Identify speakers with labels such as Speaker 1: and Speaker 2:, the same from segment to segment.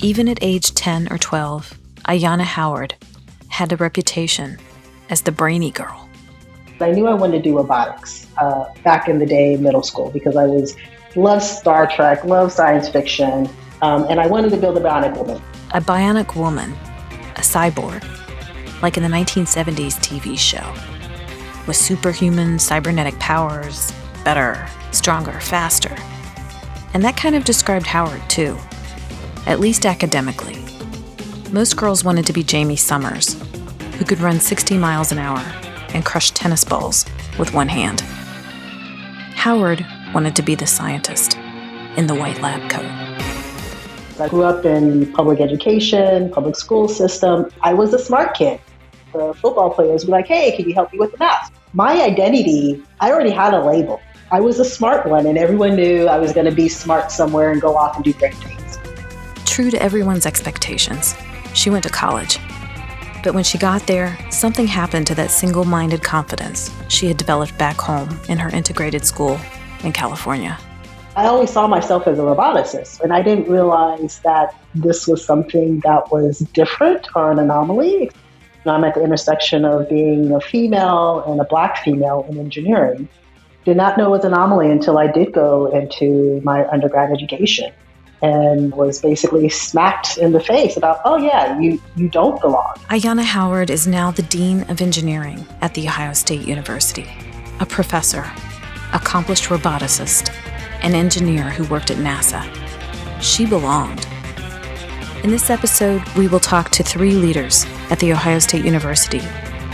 Speaker 1: Even at age 10 or 12, Ayanna Howard had a reputation as the brainy girl.
Speaker 2: I knew I wanted to do robotics back in the day, middle school, because I loved Star Trek, loved science fiction, and I wanted to build a bionic woman.
Speaker 1: A bionic woman, a cyborg, like in the 1970s TV show, with superhuman cybernetic powers, better, stronger, faster. And that kind of described Howard, too, at least academically. Most girls wanted to be Jamie Summers, who could run 60 miles an hour and crush tennis balls with one hand. Howard wanted to be the scientist in the white lab coat.
Speaker 2: I grew up in public education, public school system. I was a smart kid. The football players were like, hey, can you help me with the math? My identity, I already had a label. I was a smart one, and everyone knew I was going to be smart somewhere and go off and do great things.
Speaker 1: True to everyone's expectations, she went to college. But when she got there, something happened to that single-minded confidence she had developed back home in her integrated school in California.
Speaker 2: I always saw myself as a roboticist, and I didn't realize that this was something that was different or an anomaly. I'm at the intersection of being a female and a Black female in engineering. Did not know it was an anomaly until I did go into my undergrad education and was basically smacked in the face about, oh yeah, you don't belong.
Speaker 1: Ayanna Howard is now the Dean of Engineering at The Ohio State University, a professor, accomplished roboticist, an engineer who worked at NASA. She belonged. In this episode, we will talk to 3 leaders at The Ohio State University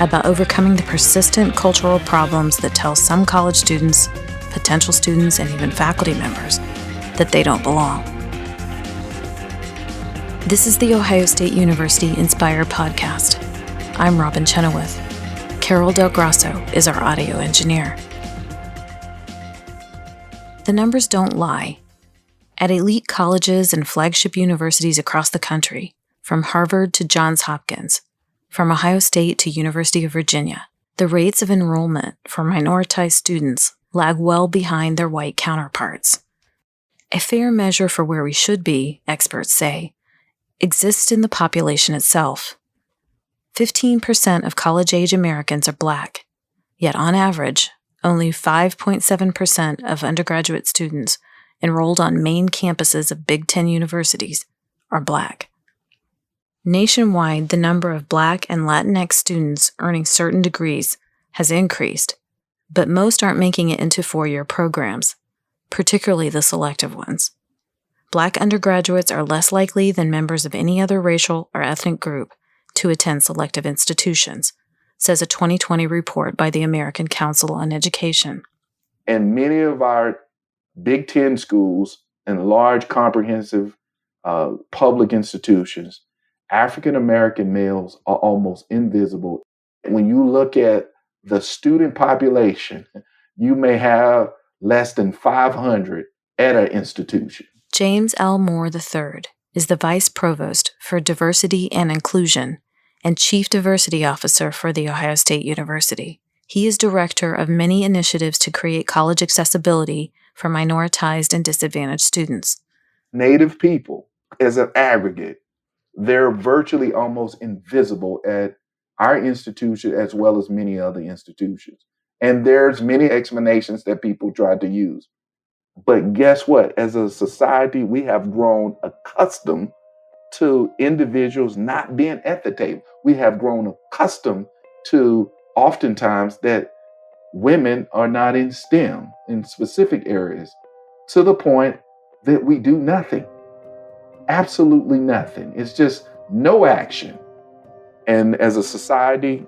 Speaker 1: about overcoming the persistent cultural problems that tell some college students, potential students, and even faculty members that they don't belong. This is the Ohio State University Inspire podcast. I'm Robin Chenoweth. Carol Del Grasso is our audio engineer. The numbers don't lie. At elite colleges and flagship universities across the country, from Harvard to Johns Hopkins, from Ohio State to University of Virginia, the rates of enrollment for minoritized students lag well behind their white counterparts. A fair measure for where we should be, experts say, exists in the population itself. 15% of college-age Americans are Black, yet on average, only 5.7% of undergraduate students enrolled on main campuses of Big Ten universities are Black. Nationwide, the number of Black and Latinx students earning certain degrees has increased, but most aren't making it into 4-year programs, particularly the selective ones. Black undergraduates are less likely than members of any other racial or ethnic group to attend selective institutions, says a 2020 report by the American Council on Education.
Speaker 3: And many of our Big Ten schools and large comprehensive public institutions, African-American males are almost invisible. When you look at the student population, you may have less than 500 at an institution.
Speaker 1: James L. Moore III is the Vice Provost for Diversity and Inclusion and Chief Diversity Officer for The Ohio State University. He is director of many initiatives to create college accessibility for minoritized and disadvantaged students.
Speaker 3: Native people, as an aggregate, they're virtually almost invisible at our institution as well as many other institutions. And there's many explanations that people try to use. But guess what? As a society, we have grown accustomed to individuals not being at the table. We have grown accustomed to oftentimes that women are not in STEM in specific areas, to the point that we do nothing. Absolutely nothing. It's just no action. And as a society,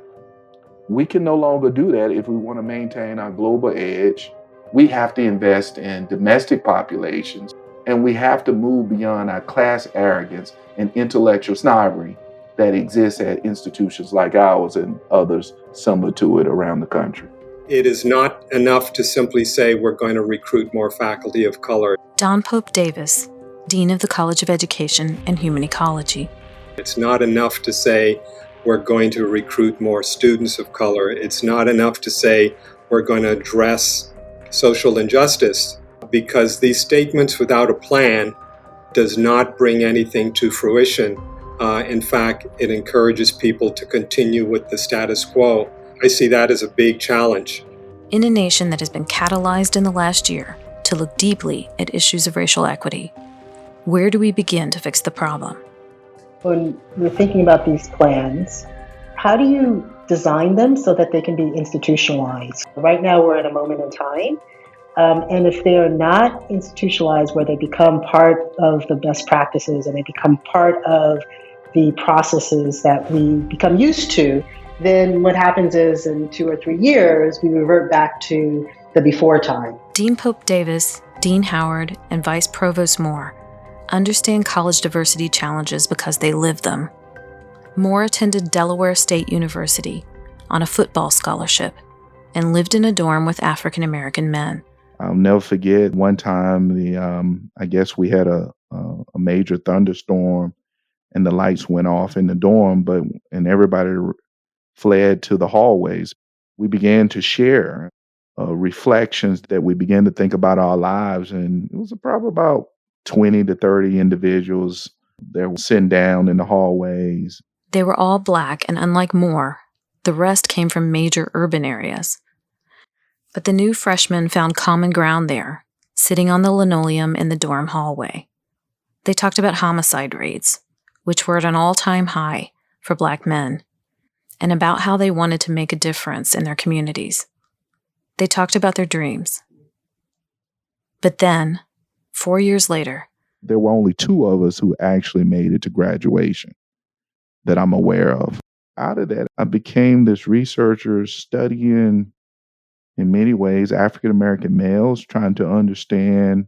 Speaker 3: we can no longer do that if we want to maintain our global edge. We have to invest in domestic populations, and we have to move beyond our class arrogance and intellectual snobbery that exists at institutions like ours and others similar to it around the country.
Speaker 4: It is not enough to simply say we're going to recruit more faculty of color.
Speaker 1: Don Pope Davis, Dean of the College of Education and Human Ecology.
Speaker 4: It's not enough to say we're going to recruit more students of color. It's not enough to say we're going to address social injustice, because these statements without a plan does not bring anything to fruition. In fact, it encourages people to continue with the status quo. I see that as a big challenge.
Speaker 1: In a nation that has been catalyzed in the last year to look deeply at issues of racial equity, where do we begin to fix the problem?
Speaker 2: When we're thinking about these plans, how do you design them so that they can be institutionalized? Right now, we're at a moment in time. And if they are not institutionalized, where they become part of the best practices and they become part of the processes that we become used to, then what happens is in 2 or 3 years, we revert back to the before time.
Speaker 1: Dean Pope Davis, Dean Howard, and Vice Provost Moore understand college diversity challenges because they live them. Moore attended Delaware State University on a football scholarship and lived in a dorm with African American men.
Speaker 3: I'll never forget one time I guess we had a major thunderstorm and the lights went off in the dorm, and everybody fled to the hallways. We began to share reflections that we began to think about our lives, and it was probably about 20 to 30 individuals that were sitting down in the hallways.
Speaker 1: They were all Black, and unlike Moore, the rest came from major urban areas. But the new freshmen found common ground there, sitting on the linoleum in the dorm hallway. They talked about homicide rates, which were at an all-time high for Black men, and about how they wanted to make a difference in their communities. They talked about their dreams. But then, 4 years later,
Speaker 3: there were only 2 of us who actually made it to graduation that I'm aware of. Out of that, I became this researcher studying, in many ways, African American males, trying to understand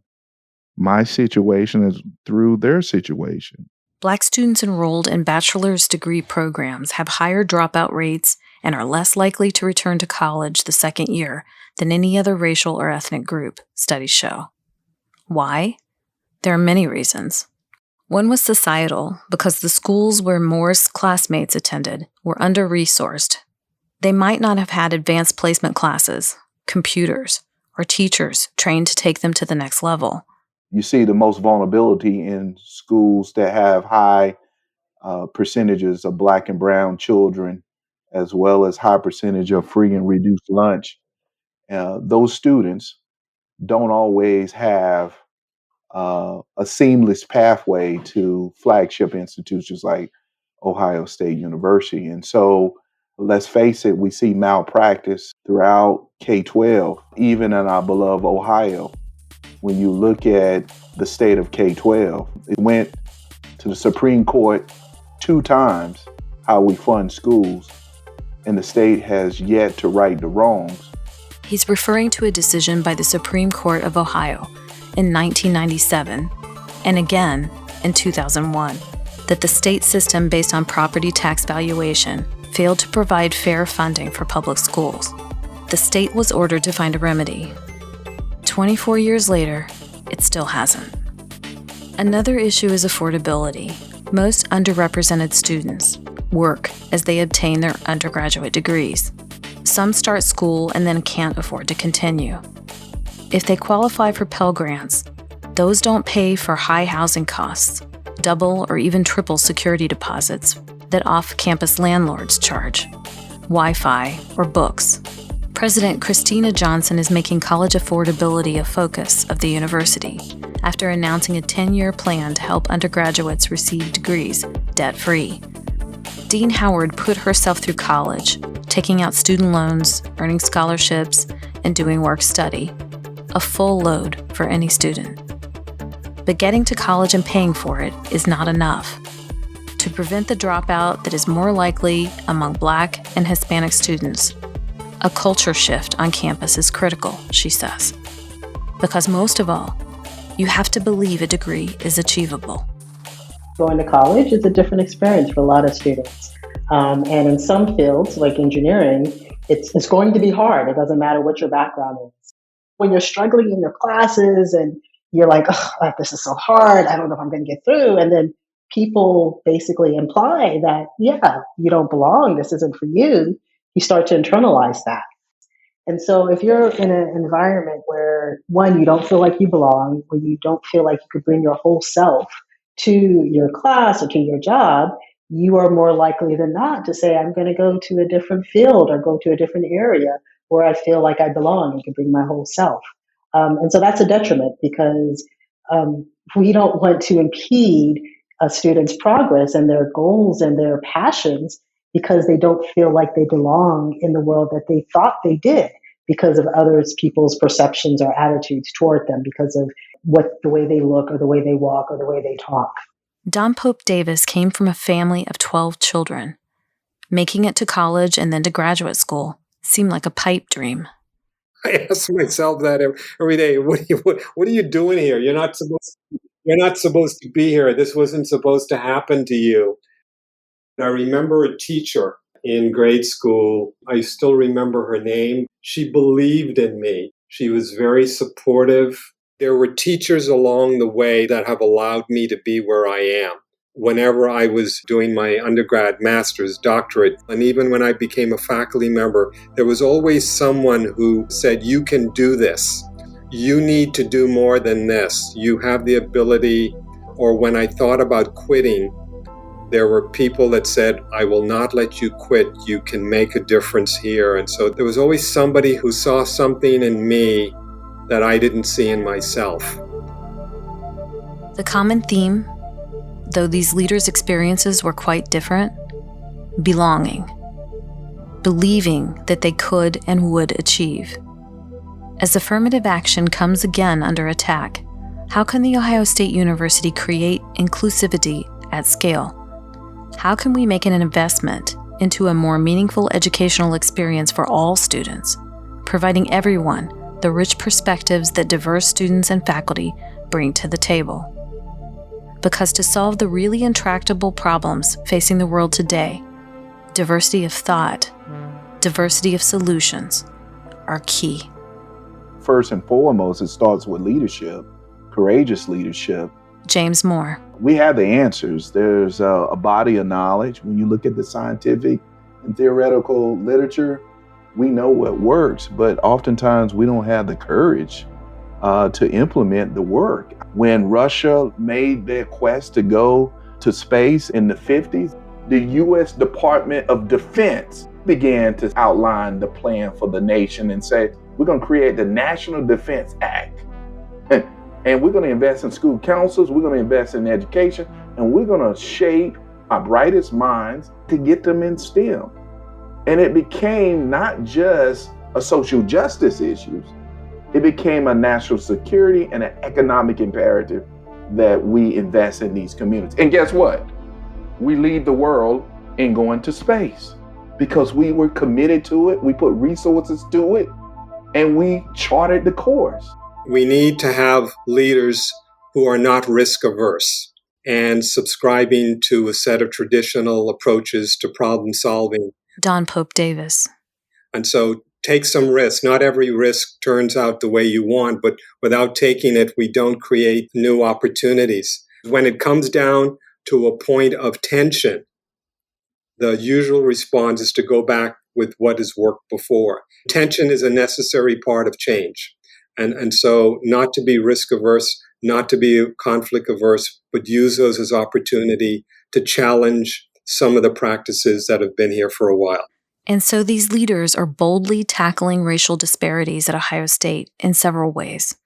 Speaker 3: my situation through their situation.
Speaker 1: Black students enrolled in bachelor's degree programs have higher dropout rates and are less likely to return to college the second year than any other racial or ethnic group, studies show. Why? There are many reasons. One was societal, because the schools where Moore's classmates attended were under-resourced. They might not have had advanced placement classes, computers, or teachers trained to take them to the next level.
Speaker 3: You see the most vulnerability in schools that have high percentages of Black and brown children, as well as high percentage of free and reduced lunch. Those students don't always have a seamless pathway to flagship institutions like Ohio State University. And so, let's face it, we see malpractice throughout K-12, even in our beloved Ohio. When you look at the state of K-12, it went to the Supreme Court 2 times how we fund schools, and the state has yet to right the wrongs.
Speaker 1: He's referring to a decision by the Supreme Court of Ohio in 1997, and again in 2001, that the state system based on property tax valuation failed to provide fair funding for public schools. The state was ordered to find a remedy. 24 years later, it still hasn't. Another issue is affordability. Most underrepresented students work as they obtain their undergraduate degrees. Some start school and then can't afford to continue. If they qualify for Pell Grants, those don't pay for high housing costs, double or even triple security deposits that off-campus landlords charge, Wi-Fi, or books. President Christina Johnson is making college affordability a focus of the university after announcing a 10-year plan to help undergraduates receive degrees debt-free. Dean Howard put herself through college, taking out student loans, earning scholarships, and doing work study, a full load for any student. But getting to college and paying for it is not enough. To prevent the dropout that is more likely among Black and Hispanic students, a culture shift on campus is critical, she says. Because most of all, you have to believe a degree is achievable.
Speaker 2: Going to college is a different experience for a lot of students. And in some fields, like engineering, it's going to be hard. It doesn't matter what your background is. When you're struggling in your classes and you're like, oh, this is so hard, I don't know if I'm going to get through. And then people basically imply that, yeah, you don't belong, this isn't for you. You start to internalize that. And so if you're in an environment where, one, you don't feel like you belong, where you don't feel like you could bring your whole self to your class or to your job, you are more likely than not to say, I'm going to go to a different field or go to a different area where I feel like I belong and can bring my whole self. And so that's a detriment because we don't want to impede a student's progress and their goals and their passions because they don't feel like they belong in the world that they thought they did because of others people's perceptions or attitudes toward them, because of the way they look or the way they walk or the way they talk.
Speaker 1: Don Pope Davis came from a family of 12 children. Making it to college and then to graduate school seemed like a pipe dream.
Speaker 4: I ask myself that every day. What are you doing here? You're not supposed to be here. This wasn't supposed to happen to you. I remember a teacher in grade school. I still remember her name. She believed in me. She was very supportive. There were teachers along the way that have allowed me to be where I am. Whenever I was doing my undergrad, master's, doctorate, and even when I became a faculty member, there was always someone who said, you can do this. You need to do more than this. You have the ability. Or when I thought about quitting, there were people that said, I will not let you quit. You can make a difference here. And so there was always somebody who saw something in me that I didn't see in myself.
Speaker 1: The common theme, though these leaders' experiences were quite different, belonging, believing that they could and would achieve. As affirmative action comes again under attack, how can The Ohio State University create inclusivity at scale? How can we make an investment into a more meaningful educational experience for all students, providing everyone the rich perspectives that diverse students and faculty bring to the table? Because to solve the really intractable problems facing the world today, diversity of thought, diversity of solutions are key.
Speaker 3: First and foremost, it starts with leadership, courageous leadership.
Speaker 1: James Moore.
Speaker 3: We have the answers. There's a body of knowledge. When you look at the scientific and theoretical literature, we know what works, but oftentimes we don't have the courage to implement the work. When Russia made their quest to go to space in the 50s, the U.S. Department of Defense began to outline the plan for the nation and say, we're going to create the National Defense Act. And we're going to invest in school councils, we're going to invest in education, and we're going to shape our brightest minds to get them in STEM. And it became not just a social justice issue, it became a national security and an economic imperative that we invest in these communities. And guess what? We lead the world in going to space because we were committed to it, we put resources to it, and we charted the course.
Speaker 4: We need to have leaders who are not risk averse and subscribing to a set of traditional approaches to problem solving.
Speaker 1: Don Pope Davis.
Speaker 4: And so take some risk. Not every risk turns out the way you want, but without taking it, we don't create new opportunities. When it comes down to a point of tension, the usual response is to go back with what has worked before. Tension is a necessary part of change. And so not to be risk averse, not to be conflict averse, but use those as opportunity to challenge some of the practices that have been here for a while.
Speaker 1: And so these leaders are boldly tackling racial disparities at Ohio State in several ways.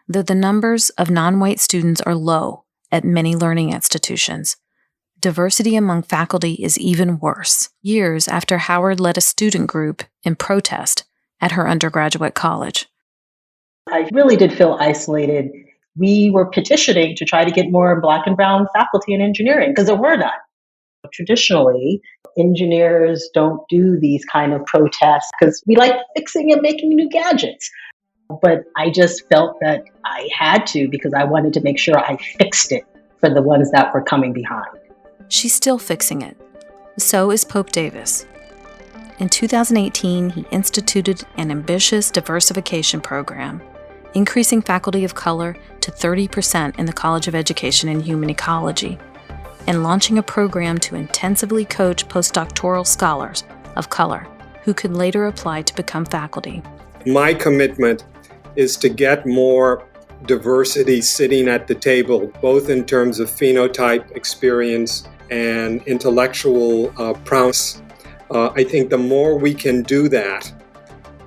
Speaker 1: Though the numbers of non-white students are low at many learning institutions, diversity among faculty is even worse. Years after Howard led a student group in protest at her undergraduate college.
Speaker 2: I really did feel isolated. We were petitioning to try to get more Black and brown faculty in engineering because there were none. Traditionally, engineers don't do these kind of protests because we like fixing and making new gadgets. But I just felt that I had to because I wanted to make sure I fixed it for the ones that were coming behind.
Speaker 1: She's still fixing it. So is Pope Davis. In 2018, he instituted an ambitious diversification program, increasing faculty of color to 30% in the College of Education and Human Ecology, and launching a program to intensively coach postdoctoral scholars of color who could later apply to become faculty.
Speaker 4: My commitment is to get more diversity sitting at the table, both in terms of phenotype, experience, and intellectual prowess. I think the more we can do that,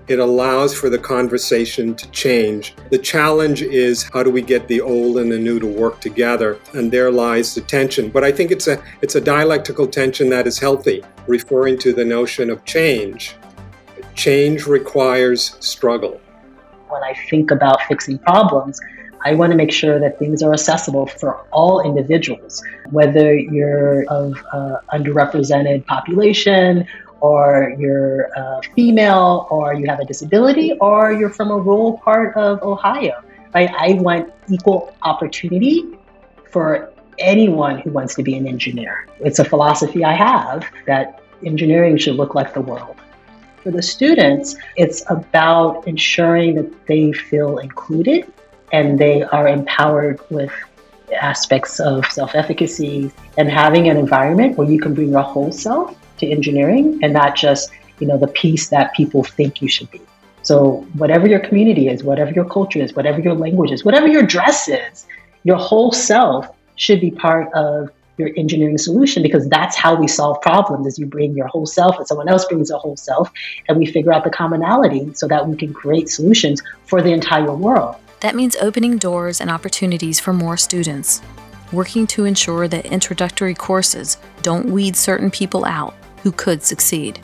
Speaker 4: it allows for the conversation to change. The challenge is, how do we get the old and the new to work together? And there lies the tension. But I think it's a dialectical tension that is healthy, referring to the notion of change. Change requires struggle.
Speaker 2: When I think about fixing problems, I want to make sure that things are accessible for all individuals, whether you're of underrepresented population, or you're female, or you have a disability, or you're from a rural part of Ohio. Right? I want equal opportunity for anyone who wants to be an engineer. It's a philosophy I have that engineering should look like the world. For the students, it's about ensuring that they feel included and they are empowered with aspects of self-efficacy and having an environment where you can bring your whole self to engineering and not just, the piece that people think you should be. So whatever your community is, whatever your culture is, whatever your language is, whatever your dress is, your whole self should be part of your engineering solution, because that's how we solve problems, is you bring your whole self and someone else brings their whole self and we figure out the commonality so that we can create solutions for the entire world.
Speaker 1: That means opening doors and opportunities for more students, working to ensure that introductory courses don't weed certain people out who could succeed.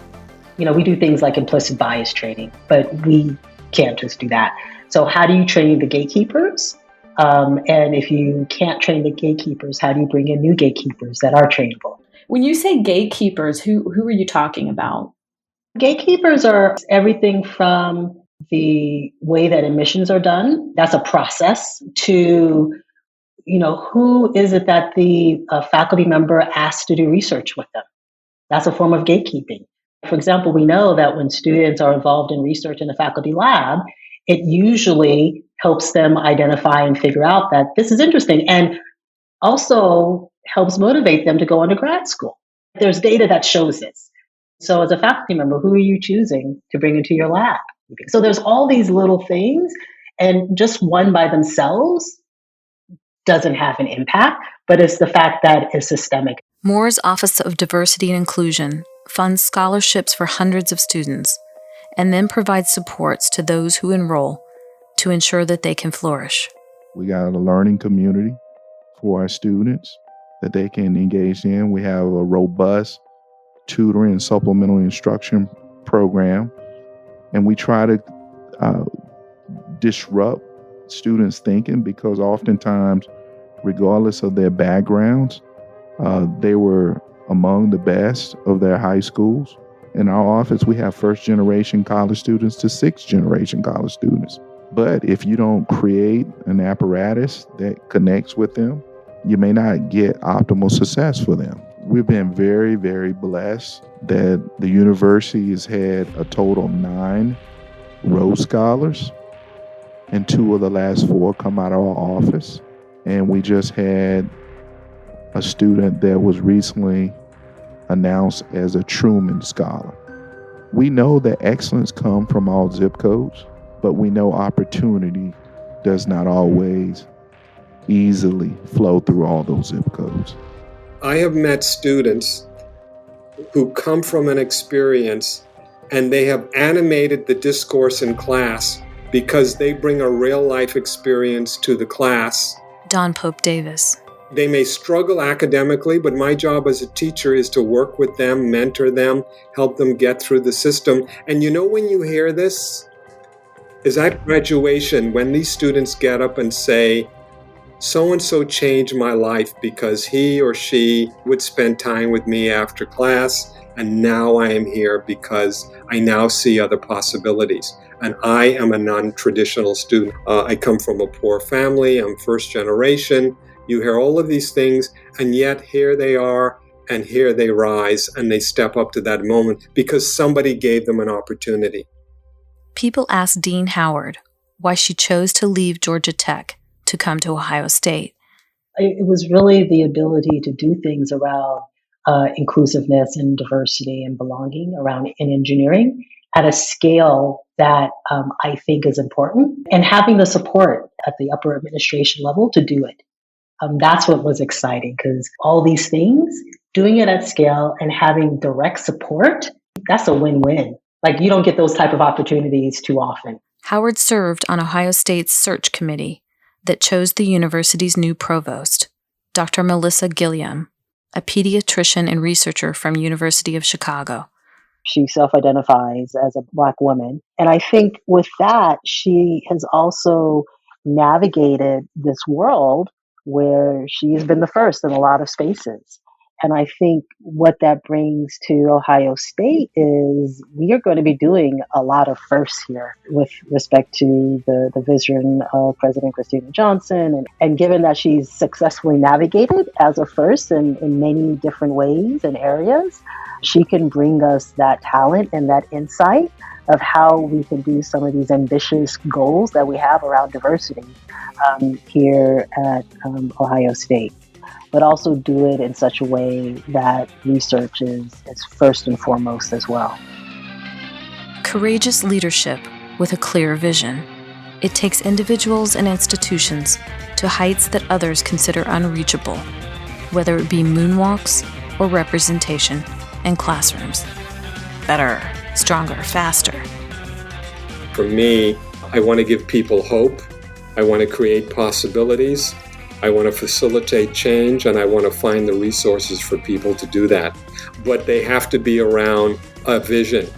Speaker 2: We do things like implicit bias training, but we can't just do that. So how do you train the gatekeepers? And if you can't train the gatekeepers, how do you bring in new gatekeepers that are trainable?
Speaker 5: When you say gatekeepers, who are you talking about?
Speaker 2: Gatekeepers are everything from the way that admissions are done. That's a process. To, who is it that the faculty member asks to do research with them? That's a form of gatekeeping. For example, we know that when students are involved in research in the faculty lab, it usually helps them identify and figure out that this is interesting, and also helps motivate them to go into grad school. There's data that shows this. So as a faculty member, who are you choosing to bring into your lab? So there's all these little things, and just one by themselves doesn't have an impact, but it's the fact that it's systemic.
Speaker 1: Moore's Office of Diversity and Inclusion funds scholarships for hundreds of students and then provides supports to those who enroll to ensure that they can flourish.
Speaker 3: We got a learning community for our students that they can engage in. We have a robust tutoring and supplemental instruction program, and we try to disrupt students' thinking, because oftentimes, regardless of their backgrounds, they were among the best of their high schools. In our office, we have first-generation college students to sixth-generation college students. But if you don't create an apparatus that connects with them, you may not get optimal success for them. We've been very, very blessed that the university has had a total of 9 Rhodes Scholars, and 2 of the last 4 come out of our office. And we just had a student that was recently announced as a Truman Scholar. We know that excellence comes from all zip codes, but we know opportunity does not always easily flow through all those zip codes.
Speaker 4: I have met students who come from an experience and they have animated the discourse in class because they bring a real life experience to the class.
Speaker 1: Don Pope Davis.
Speaker 4: They may struggle academically, but my job as a teacher is to work with them, mentor them, help them get through the system. And when you hear this, is at graduation, when these students get up and say, so-and-so changed my life because he or she would spend time with me after class, and now I am here because I now see other possibilities. And I am a non-traditional student. I come from a poor family. I'm first generation. You hear all of these things, and yet here they are, and here they rise, and they step up to that moment because somebody gave them an opportunity.
Speaker 1: People asked Dean Howard why she chose to leave Georgia Tech to come to Ohio State.
Speaker 2: It was really the ability to do things around inclusiveness and diversity and belonging around in engineering at a scale that I think is important, and having the support at the upper administration level to do it. That's what was exciting, because all these things, doing it at scale and having direct support, that's a win-win. Like, you don't get those type of opportunities too often.
Speaker 1: Howard served on Ohio State's search committee that chose the university's new provost, Dr. Melissa Gilliam, a pediatrician and researcher from University of Chicago.
Speaker 2: She self-identifies as a Black woman. And I think with that, she has also navigated this world where she's been the first in a lot of spaces. And I think what that brings to Ohio State is we are going to be doing a lot of firsts here with respect to the vision of President Christina Johnson. And given that she's successfully navigated as a first in many different ways and areas, she can bring us that talent and that insight of how we can do some of these ambitious goals that we have around diversity here at Ohio State, but also do it in such a way that research is first and foremost as well.
Speaker 1: Courageous leadership with a clear vision. It takes individuals and institutions to heights that others consider unreachable, whether it be moonwalks or representation in classrooms. Better, stronger, faster.
Speaker 4: For me, I want to give people hope. I want to create possibilities. I want to facilitate change, and I want to find the resources for people to do that. But they have to be around a vision,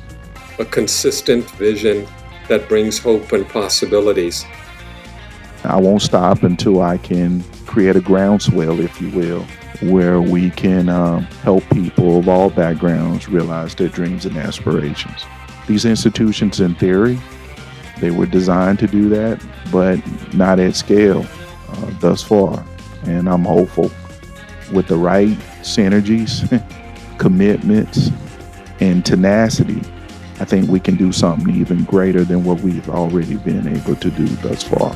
Speaker 4: a consistent vision that brings hope and possibilities.
Speaker 3: I won't stop until I can create a groundswell, if you will, where we can help people of all backgrounds realize their dreams and aspirations. These institutions, in theory, they were designed to do that, but not at scale thus far. And I'm hopeful with the right synergies, commitments, and tenacity, I think we can do something even greater than what we've already been able to do thus far.